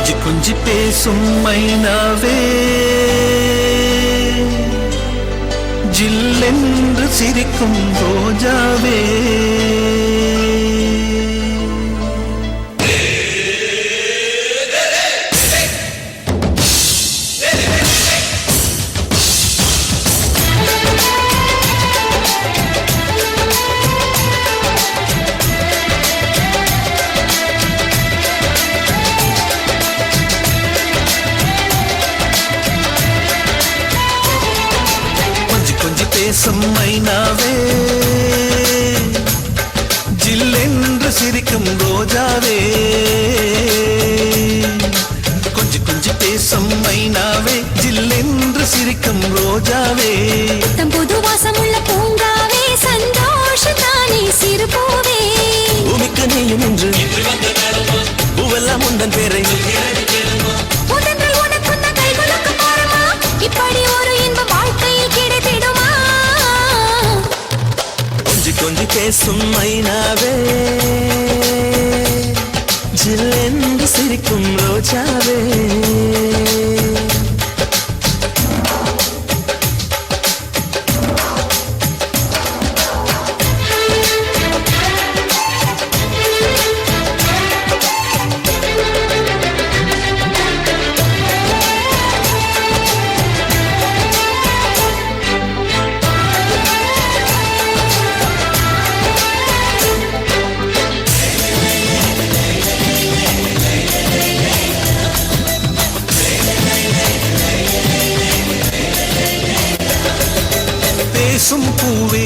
கொஞ்சி கொஞ்சி பேசும் மைனாவே ஜில்லென்று சிரிக்கும் ரோஜாவே பேசும் மைனாவே ஜில்லென்று சிரிக்கும் ரோஜாவே கொஞ்சி கொஞ்சி பேசும் மைனாவே ஜில்லென்று சிரிக்கும் ரோஜாவே தம்புது வாசமுள்ள பூங்காவே சந்தோஷத்தானே சிறுபூவே பூமிக்கு நீயும் என்று பூவெல்லாம் உந்தன் பேரை இப்படி ஒரு இன்ப வாழ்க்கையில் கிடைத்திடுமா கொஞ்சி பேசும் மைனாவே ஜில்லென்று சிரிக்கும் ரோஜாவே பேசும் பூவே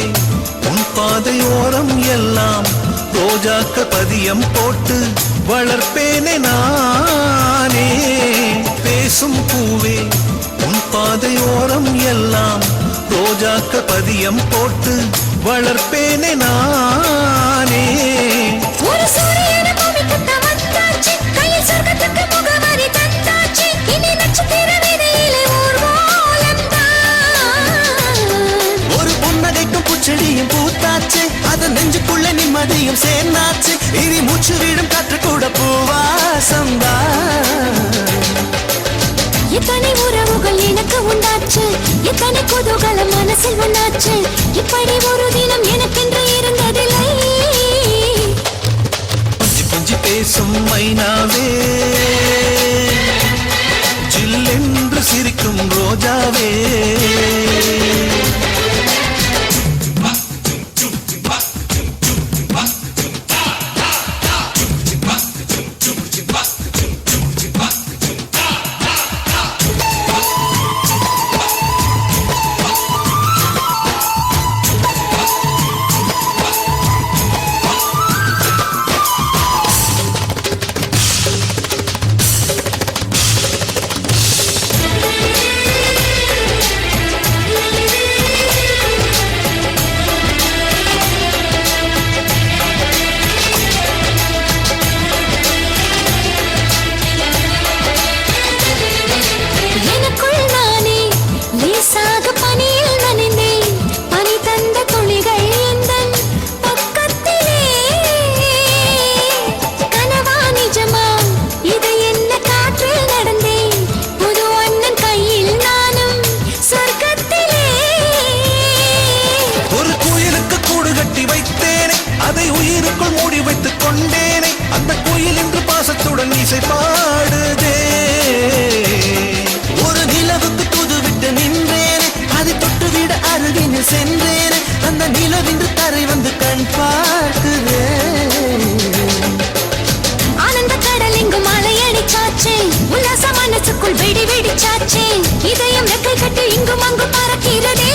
உன் பாதையோரம் எல்லாம் ரோஜாக்கள் பதியம் போட்டு வளர்ப்பேனே நானே பேசும் பூவே உன் பாதையோரம் எல்லாம் ரோஜாக்கள் பதியம் போட்டு வளர்ப்பேனே நானே ஒரு சூரியன பூமிக்கு வந்தாச்சு கையில் சொர்க்கத்துக்கு முகவரி தந்தாச்சு இனி நட்சத்திர விதையிலே செடியும் பூத்தாச்சு அது நெஞ்சுக்குள்ள நிம்மதியும் சேர்ந்தாச்சு இனி மூச்சு வீடும் காற்று கூட பூவாசம்பா எத்தனை உறவுகள் எனக்கு உண்டாச்சு எத்தனை குதூகலம் மனசில் உண்டாச்சு இப்படி ஒரு தினம் எனக்கென்று இருந்ததில்லை கொஞ்சி கொஞ்சி பேசும் மைனாவே ஜில்லென்று சிரிக்கும் ரோஜாவே உயிருக்குள் மூடி வைத்துக் கொண்டேனே அந்த கோயில் என்று பாசத்துடன் இசை பாடுதே ஒரு நிலவுக்கு தூதுவிட்டு நின்றேனே அதை தொட்டுவிட அருகினில் சென்றேனே அந்த நிலவின்று தரை வந்து கண் பார்க்குதே ஆனந்த கடல் எங்கும் அலையடிச்சாச்சே உல்லாச மனசுக்குள் வெடி வெடிச்சாச்சே இதயம் ரெக்கை கட்டி இங்கும் அங்கும் பறக்கிறதே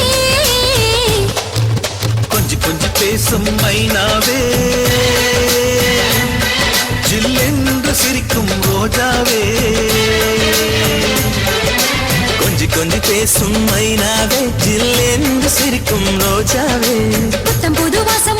கொஞ்சி கொஞ்சி பேசும் மைனாவே ஜில்லென்று சிரிக்கும் ரோஜாவே கொஞ்சி கொஞ்சி பேசும் மைனாவே ஜில்லென்று சிரிக்கும் ரோஜாவே புத்தம் புது வாசம்